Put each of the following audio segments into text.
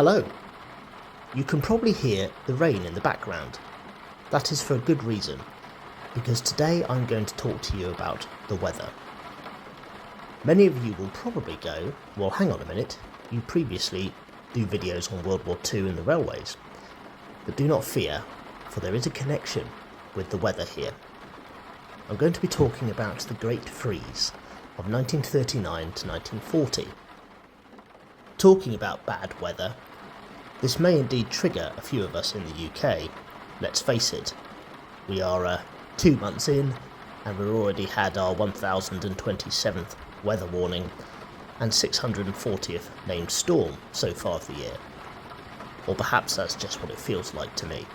Hello. You can probably hear the rain in the background. That is for a good reason, because today I'm going to talk to you about the weather. Many of you will probably go, well, hang on a minute, you previously do videos on World War II and the railways. But do not fear, for there is a connection with the weather here. I'm going to be talking about the Great Freeze of 1939 to 1940. Talking about bad weather, this may indeed trigger a few of us in the UK. Let's face it, we are 2 months in and we've already had our 1027th weather warning and 640th named storm so far of the year. Or perhaps that's just what it feels like to me.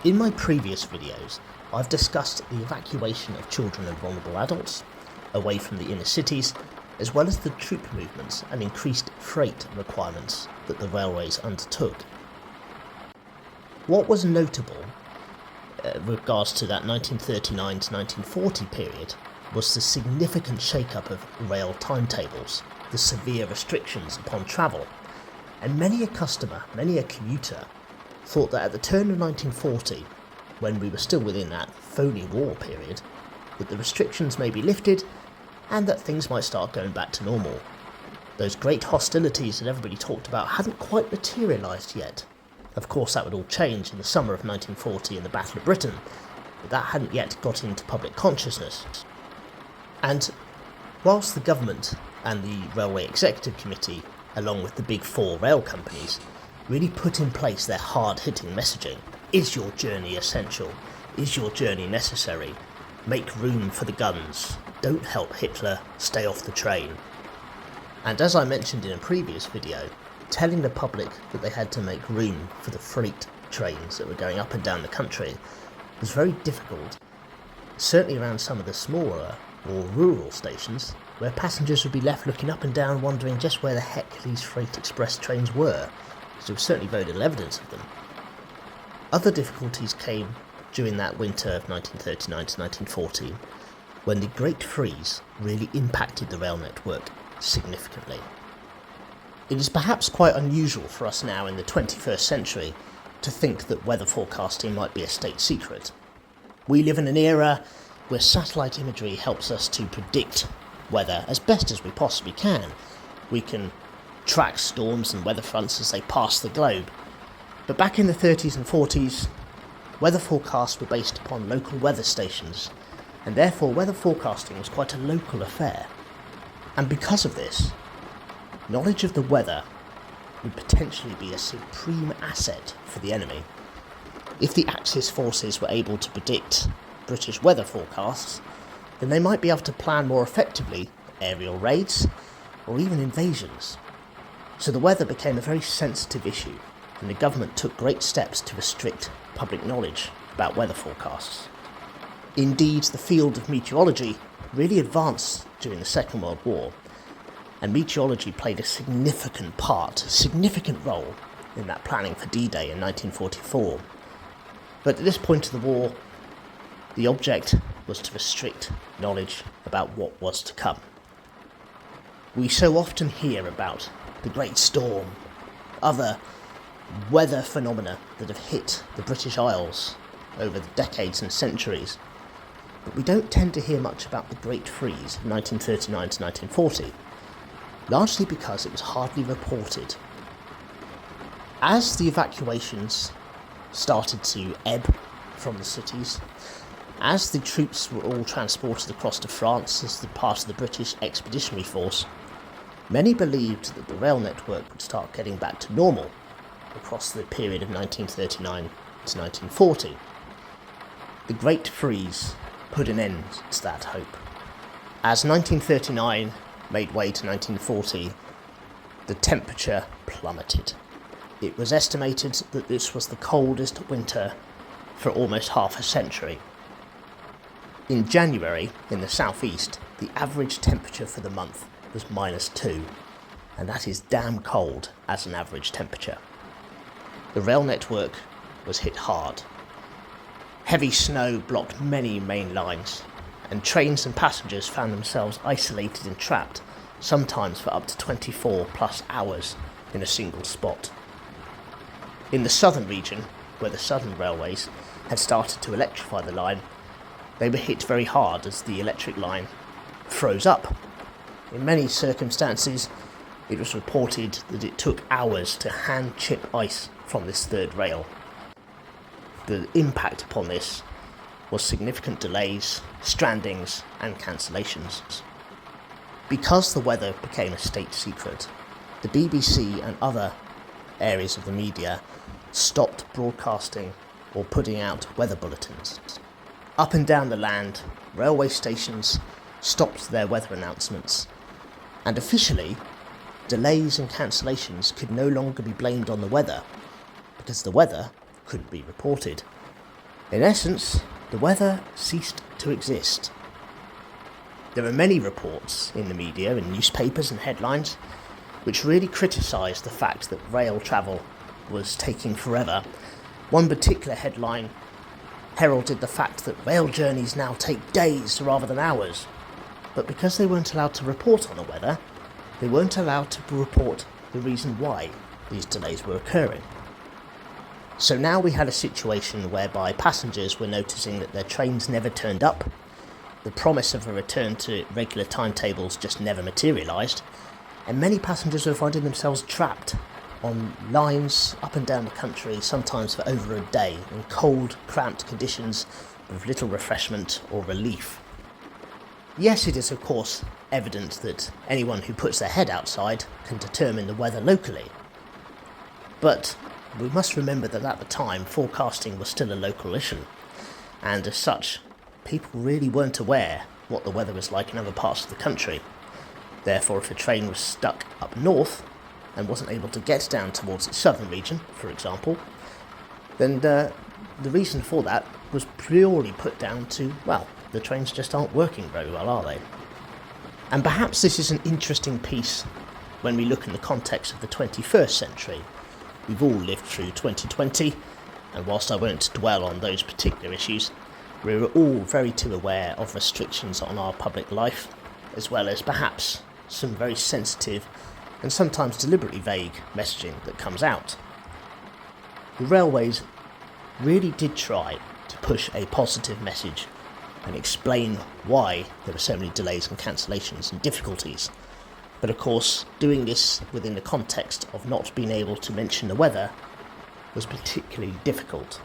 In my previous videos, I've discussed the evacuation of children and vulnerable adults away from the inner cities, as well as the troop movements and increased freight requirements that the railways undertook. What was notable with regards to that 1939 to 1940 period was the significant shake-up of rail timetables, the severe restrictions upon travel, and many a customer, many a commuter, thought that at the turn of 1940, when we were still within that phony war period, that the restrictions may be lifted and that things might start going back to normal. Those great hostilities that everybody talked about hadn't quite materialised yet. Of course, that would all change in the summer of 1940 in the Battle of Britain, but that hadn't yet got into public consciousness. And whilst the government and the Railway Executive Committee, along with the big four rail companies, really put in place their hard-hitting messaging, is your journey essential? Is your journey necessary? Make room for the guns. Don't help Hitler, stay off the train. And as I mentioned in a previous video, telling the public that they had to make room for the freight trains that were going up and down the country was very difficult, certainly around some of the smaller or rural stations, where passengers would be left looking up and down wondering just where the heck these freight express trains were, because there was certainly very little evidence of them. Other difficulties came during that winter of 1939 to 1940, when the Great Freeze really impacted the rail network significantly. It is perhaps quite unusual for us now in the 21st century to think that weather forecasting might be a state secret. We live in an era where satellite imagery helps us to predict weather as best as we possibly can. We can track storms and weather fronts as they pass the globe. But back in the 30s and 40s, weather forecasts were based upon local weather stations, and therefore weather forecasting was quite a local affair. And because of this, knowledge of the weather would potentially be a supreme asset for the enemy. If the Axis forces were able to predict British weather forecasts, then they might be able to plan more effectively aerial raids or even invasions. So the weather became a very sensitive issue, and the government took great steps to restrict public knowledge about weather forecasts. Indeed, the field of meteorology really advanced during the Second World War, and meteorology played a significant role in that planning for D-Day in 1944. But at this point of the war, the object was to restrict knowledge about what was to come. We so often hear about the Great Storm, other weather phenomena that have hit the British Isles over the decades and centuries, but we don't tend to hear much about the Great Freeze of 1939 to 1940, largely because it was hardly reported. As the evacuations started to ebb from the cities, as the troops were all transported across to France as the part of the British Expeditionary Force, many believed that the rail network would start getting back to normal across the period of 1939 to 1940. The Great Freeze put an end to that hope. As 1939 made way to 1940, the temperature plummeted. It was estimated that this was the coldest winter for almost half a century. In January, in the southeast, the average temperature for the month was -2, and that is damn cold as an average temperature. The rail network was hit hard. Heavy snow blocked many main lines, and trains and passengers found themselves isolated and trapped, sometimes for up to 24 plus hours in a single spot. In the southern region, where the Southern Railways had started to electrify the line, they were hit very hard as the electric line froze up. In many circumstances, it was reported that it took hours to hand chip ice from this third rail. The impact upon this was significant delays, strandings and cancellations. Because the weather became a state secret, the BBC and other areas of the media stopped broadcasting or putting out weather bulletins. Up and down the land, railway stations stopped their weather announcements, and officially, delays and cancellations could no longer be blamed on the weather, because the weather couldn't be reported. In essence, the weather ceased to exist. There are many reports in the media, in newspapers and headlines, which really criticised the fact that rail travel was taking forever. One particular headline heralded the fact that rail journeys now take days rather than hours. But because they weren't allowed to report on the weather, they weren't allowed to report the reason why these delays were occurring. So now we had a situation whereby passengers were noticing that their trains never turned up, the promise of a return to regular timetables just never materialised, and many passengers were finding themselves trapped on lines up and down the country, sometimes for over a day, in cold, cramped conditions with little refreshment or relief. Yes, it is of course evident that anyone who puts their head outside can determine the weather locally. But we must remember that at the time, forecasting was still a local issue, and as such, people really weren't aware what the weather was like in other parts of the country. Therefore, if a train was stuck up north and wasn't able to get down towards its southern region, for example, then the reason for that was purely put down to, well, the trains just aren't working very well, are they? And perhaps this is an interesting piece when we look in the context of the 21st century. We've all lived through 2020, and whilst I won't dwell on those particular issues, we're all very too aware of restrictions on our public life, as well as perhaps some very sensitive and sometimes deliberately vague messaging that comes out. The railways really did try to push a positive message and explain why there were so many delays and cancellations and difficulties. But of course, doing this within the context of not being able to mention the weather was particularly difficult.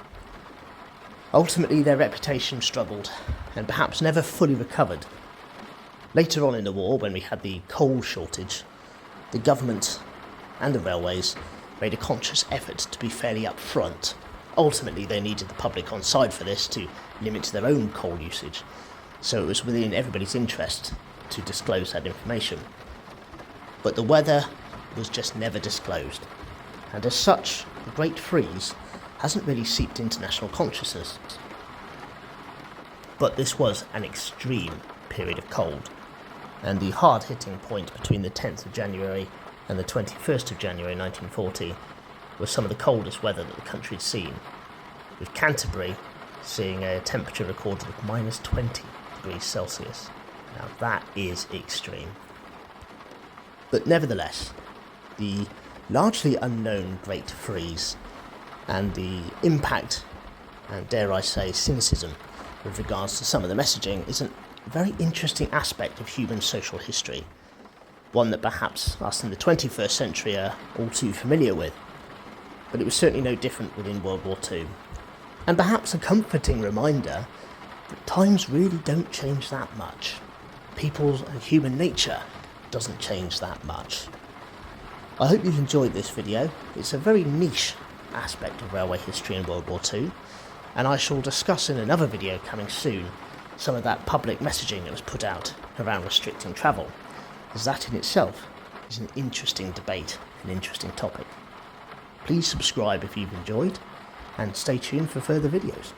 Ultimately, their reputation struggled and perhaps never fully recovered. Later on in the war, when we had the coal shortage, the government and the railways made a conscious effort to be fairly upfront. Ultimately, they needed the public on side for this to limit their own coal usage, so it was within everybody's interest to disclose that information. But the weather was just never disclosed, and as such, the Great Freeze hasn't really seeped into national consciousness. But this was an extreme period of cold, and the hard-hitting point between the 10th of January and the 21st of January 1940 was some of the coldest weather that the country had seen, with Canterbury seeing a temperature recorded of minus 20 degrees Celsius. Now that is extreme. But nevertheless, the largely unknown Great Freeze and the impact, and dare I say cynicism, with regards to some of the messaging is a very interesting aspect of human social history, one that perhaps us in the 21st century are all too familiar with. But it was certainly no different within World War II. And perhaps a comforting reminder that times really don't change that much. People's and human nature doesn't change that much. I hope you've enjoyed this video. It's a very niche aspect of railway history in World War II, and I shall discuss in another video coming soon some of that public messaging that was put out around restricting travel, as that in itself is an interesting debate, an interesting topic. Please subscribe if you've enjoyed, and stay tuned for further videos.